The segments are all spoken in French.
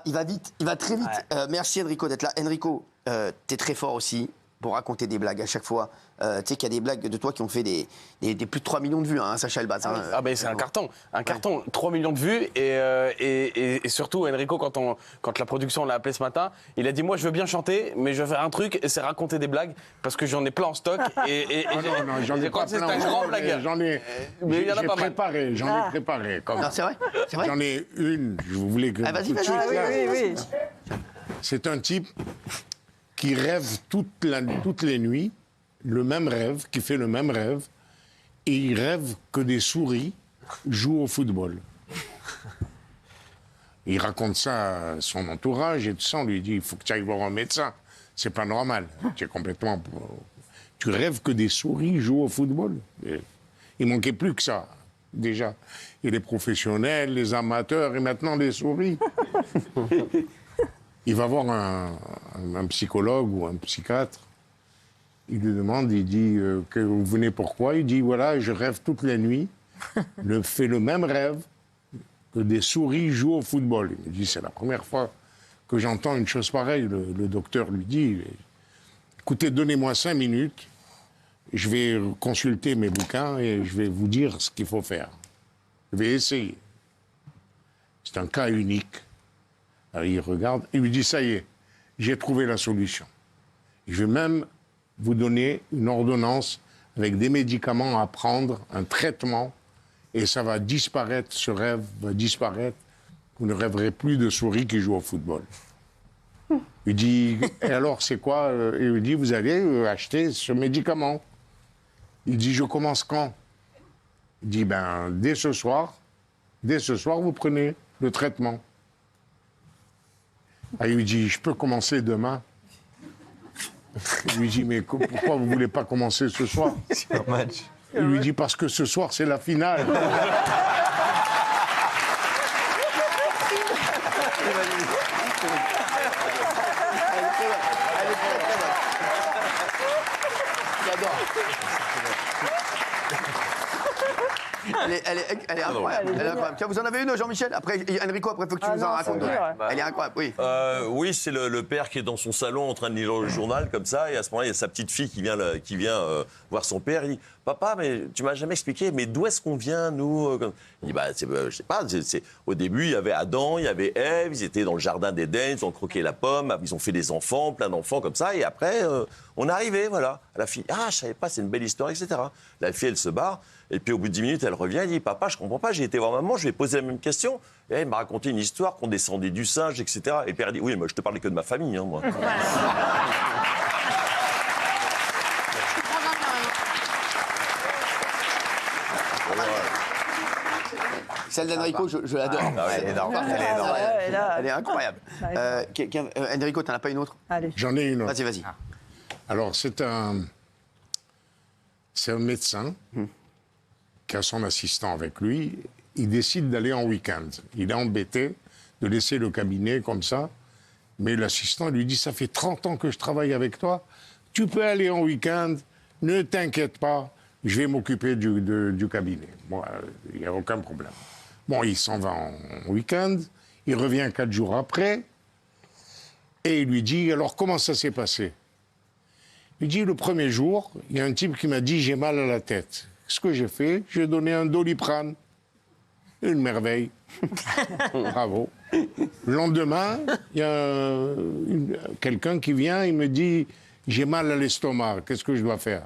Il va vite, il va très vite. Ouais. Merci Enrico d'être là. Enrico, t'es très fort aussi pour raconter des blagues à chaque fois. Tu sais qu'il y a des blagues de toi qui ont fait des plus de 3 millions de vues, hein, Sacha Elbaz. Hein, Ah ben c'est un carton, 3 millions de vues et surtout Enrico quand la production l'a appelé ce matin, il a dit moi je veux bien chanter mais je vais faire un truc et c'est raconter des blagues parce que j'en ai plein en stock et non, j'en ai pas c'est plein. un grand blagueur. Mais il y en a pas mal. préparé, j'en ai préparé. Non, c'est vrai, c'est vrai. J'en ai une, je voulais que Vas-y, tout de vas-y. suite, là. Oui. C'est un type qui rêve toutes les nuits, le même rêve, qui fait le même rêve, et il rêve que des souris jouent au football. Il raconte ça à son entourage et tout ça, on lui dit, il faut que tu ailles voir un médecin. C'est pas normal, tu es complètement... Tu rêves que des souris jouent au football. Et il manquait plus que ça, déjà. Et les professionnels, les amateurs, et maintenant les souris. Il va voir un psychologue ou un psychiatre. Il lui demande, il dit que vous venez pourquoi? Il dit voilà, je rêve toutes les nuits, fais le même rêve que des souris jouent au football. Il dit c'est la première fois que j'entends une chose pareille. Le docteur lui dit écoutez, donnez-moi 5 minutes, je vais consulter mes bouquins et je vais vous dire ce qu'il faut faire. Je vais essayer. C'est un cas unique. Alors il regarde, il lui dit ça y est, j'ai trouvé la solution. Je vais même vous donner une ordonnance avec des médicaments à prendre, un traitement, et ça va disparaître, ce rêve va disparaître. Vous ne rêverez plus de souris qui jouent au football. Il dit, et alors c'est quoi? Il lui dit, vous allez acheter ce médicament. Il dit, je commence quand? Il dit, ben, dès ce soir, vous prenez le traitement. Ah, il lui dit, je peux commencer demain? Il lui dit, mais pourquoi vous ne voulez pas commencer ce soir? C'est un match. Il lui dit, parce que ce soir, c'est la finale. Elle est incroyable. Elle est incroyable. Tiens, vous en avez une, Jean-Michel? Après, Enrico, après, il faut que tu nous en racontes. Elle est incroyable, oui. Oui, c'est le père qui est dans son salon en train de lire le journal comme ça, et à ce moment-là, il y a sa petite fille qui vient voir son père. Il dit papa, mais tu m'as jamais expliqué, mais d'où est-ce qu'on vient, nous? Il dit je sais pas. Au début, il y avait Adam, il y avait Ève, ils étaient dans le jardin d'Éden, ils ont croqué la pomme, ils ont fait des enfants, plein d'enfants comme ça, et après, on est arrivé, voilà. La fille, je savais pas, c'est une belle histoire, etc. La fille, elle se barre. Et puis au bout de 10 minutes, elle revient, elle dit papa, je comprends pas, j'ai été voir maman, je lui ai posé la même question. Et elle m'a raconté une histoire qu'on descendait du singe, etc. Et le père dit oui, moi je te parlais que de ma famille, hein, moi. Celle d'Enrico, je l'adore. Elle est énorme. Elle est incroyable. Enrico, t'en as pas une autre? Allez. J'en ai une autre. Vas-y. Alors, c'est un médecin qui a son assistant avec lui. Il décide d'aller en week-end. Il est embêté de laisser le cabinet comme ça. Mais l'assistant lui dit, ça fait 30 ans que je travaille avec toi. Tu peux aller en week-end, ne t'inquiète pas, je vais m'occuper du cabinet. Bon, il n'y a aucun problème. Bon, il s'en va en week-end, il revient 4 jours après, et il lui dit, alors comment ça s'est passé? Il dit, le premier jour, il y a un type qui m'a dit, j'ai mal à la tête. Ce que j'ai fait, j'ai donné un Doliprane. Une merveille. Bravo. Le lendemain, il y a quelqu'un qui vient, il me dit, j'ai mal à l'estomac, qu'est-ce que je dois faire?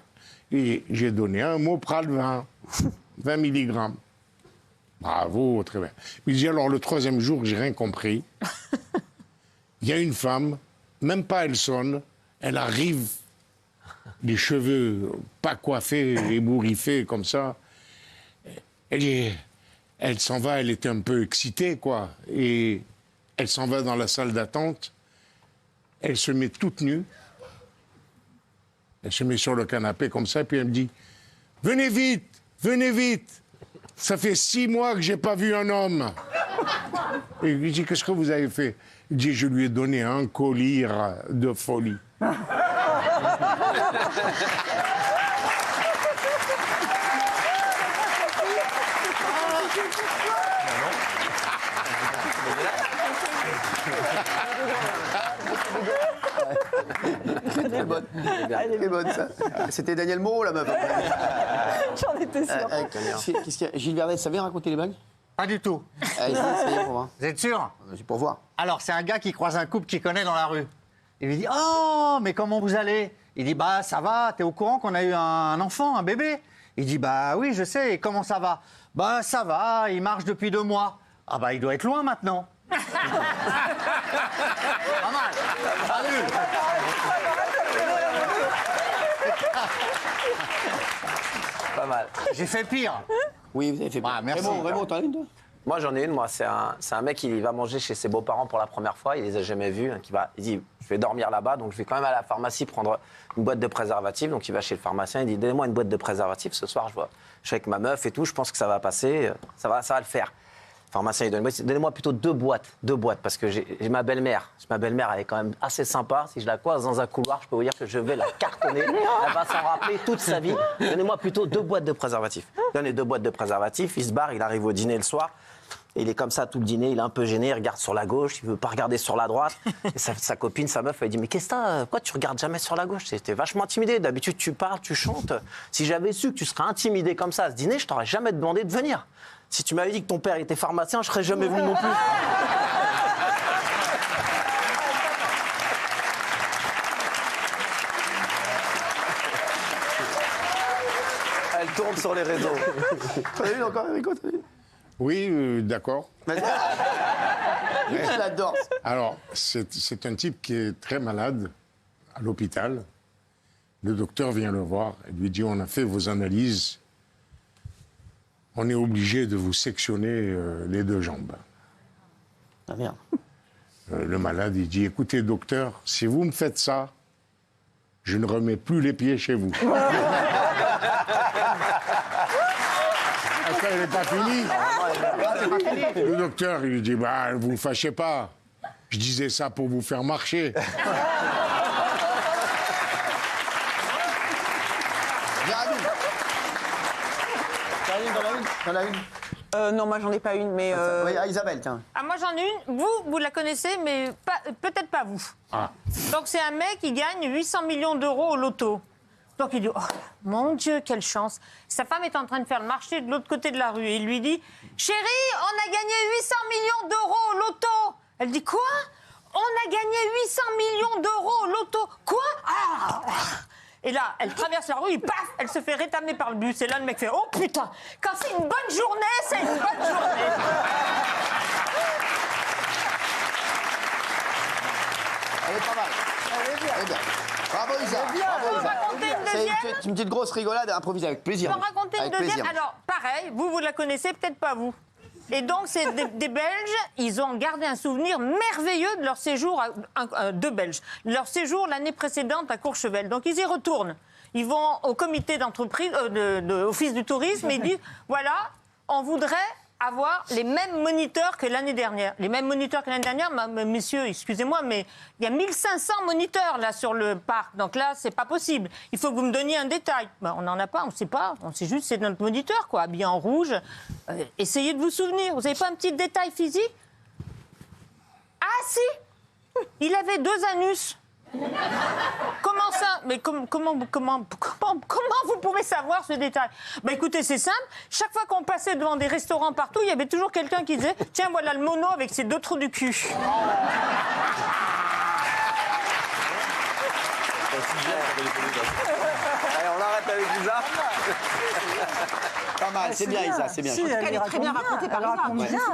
Et j'ai donné un Mopral 20 mg. Bravo, très bien. Il dit, alors le troisième jour, j'ai rien compris. Il y a une femme, même pas elle sonne, elle arrive, les cheveux pas coiffés, ébouriffés comme ça. Elle s'en va, elle était un peu excitée, quoi. Et elle s'en va dans la salle d'attente. Elle se met toute nue. Elle se met sur le canapé comme ça, puis elle me dit « Venez vite, ça fait 6 mois que j'ai pas vu un homme. » Et je lui dis « Qu'est-ce que vous avez fait ?» Il dit « Je lui ai donné un collier de folie. » Très bonne. Très bonne, ça. C'était Daniel Moreau, la meuf. J'en étais sûre. Qu'est-ce qu'il y a Gilles Verdez, ça vient raconter les blagues? Pas du tout. Allez, essayez pour voir. Vous êtes sûr? C'est pour voir. Alors, c'est un gars qui croise un couple qu'il connaît dans la rue. Il lui dit « Oh, mais comment vous allez ?» Il dit « Bah, ça va, t'es au courant qu'on a eu un enfant, un bébé ?» Il dit « Bah oui, je sais, et comment ça va ?»« Bah, ça va, il marche depuis 2 mois. »« Ah bah, il doit être loin maintenant. » Pas mal. Pas nul. Pas mal. J'ai fait pire. Oui, vous avez fait. Ah, merci. Raymond, t'en as une, toi? Moi, j'en ai une. Moi, c'est un mec qui va manger chez ses beaux-parents pour la première fois. Il les a jamais vus. Donc il dit, je vais dormir là-bas. Donc, je vais quand même à la pharmacie prendre une boîte de préservatifs. Donc, il va chez le pharmacien. Il dit, donnez-moi une boîte de préservatifs. Ce soir, je suis avec ma meuf et tout. Je pense que ça va passer. Ça va le faire. Le pharmacien, il dit, donnez-moi plutôt 2 boîtes. 2 boîtes. Parce que j'ai ma belle-mère. Ma belle-mère, elle est quand même assez sympa. Si je la croise dans un couloir, je peux vous dire que je vais la cartonner. Elle va s'en rappeler toute sa vie. Donnez-moi plutôt 2 boîtes de préservatifs. Donne les 2 boîtes de préservatifs. Il se barre. Il arrive au dîner le soir. Et il est comme ça tout le dîner, il est un peu gêné, il regarde sur la gauche, il veut pas regarder sur la droite. Et sa copine, sa meuf, elle dit « Mais qu'est-ce que t'as? Pourquoi tu regardes jamais sur la gauche? T'es vachement intimidé, d'habitude tu parles, tu chantes. Si j'avais su que tu serais intimidé comme ça à ce dîner, je t'aurais jamais demandé de venir. Si tu m'avais dit que ton père était pharmacien, je serais jamais venu non plus. » Elle tourne sur les réseaux. T'en as une encore, Enrico? Oui, d'accord. Je l'adore. Alors, c'est un type qui est très malade à l'hôpital. Le docteur vient le voir et lui dit « On a fait vos analyses. On est obligé de vous sectionner les 2 jambes. » Ah merde. Le malade, il dit « Écoutez, docteur, si vous me faites ça, je ne remets plus les pieds chez vous. » Après, elle n'est pas finie. Le docteur, il lui dit, bah, vous ne vous fâchez pas. Je disais ça pour vous faire marcher. T'en as une? Non, moi, j'en ai pas une, mais... Oui, Isabelle, tiens. Ah, moi j'en ai une, vous la connaissez, mais peut-être pas vous. Ah. Donc c'est un mec qui gagne 800 millions d'euros au loto. Donc il dit, oh mon Dieu, quelle chance. Sa femme est en train de faire le marché de l'autre côté de la rue. Et il lui dit, chérie, on a gagné 800 millions d'euros au loto. Elle dit, quoi? On a gagné 800 millions d'euros au loto. Quoi? Ah. Et là, elle traverse la rue, et paf, elle se fait rétamer par le bus. Et là, le mec fait, oh putain, quand c'est une bonne journée, c'est une bonne journée. Elle est pas mal. Elle est bien. Bravo Isa. Bravo Isa. Raconter une C'est deuxième. une petite grosse rigolade improvisée avec plaisir. Je vais en raconter une Avec deuxième. plaisir. Alors, pareil, vous la connaissez, peut-être pas vous. Et donc, c'est des Belges, ils ont gardé un souvenir merveilleux de leur séjour, deux Belges, leur séjour l'année précédente à Courchevel. Donc, ils y retournent. Ils vont au comité d'entreprise, office du tourisme, et ils disent, voilà, on voudrait avoir les mêmes moniteurs que l'année dernière. Les mêmes moniteurs que l'année dernière, messieurs, excusez-moi, mais il y a 1500 moniteurs là sur le parc. Donc là, c'est pas possible. Il faut que vous me donniez un détail. Ben, on n'en a pas, on ne sait pas. On sait juste c'est notre moniteur, quoi, habillé en rouge. Essayez de vous souvenir. Vous n'avez pas un petit détail physique? Ah si, il avait 2 anus. Comment ça? Mais comment vous pouvez savoir ce détail? Bah écoutez, c'est simple. Chaque fois qu'on passait devant des restaurants partout, il y avait toujours quelqu'un qui disait « Tiens, voilà le mono avec ses 2 trous du cul. » Allez, on arrête avec Isa. Pas mal, c'est bien Isa, c'est bien. Si, elle est très bien racontée par Isa.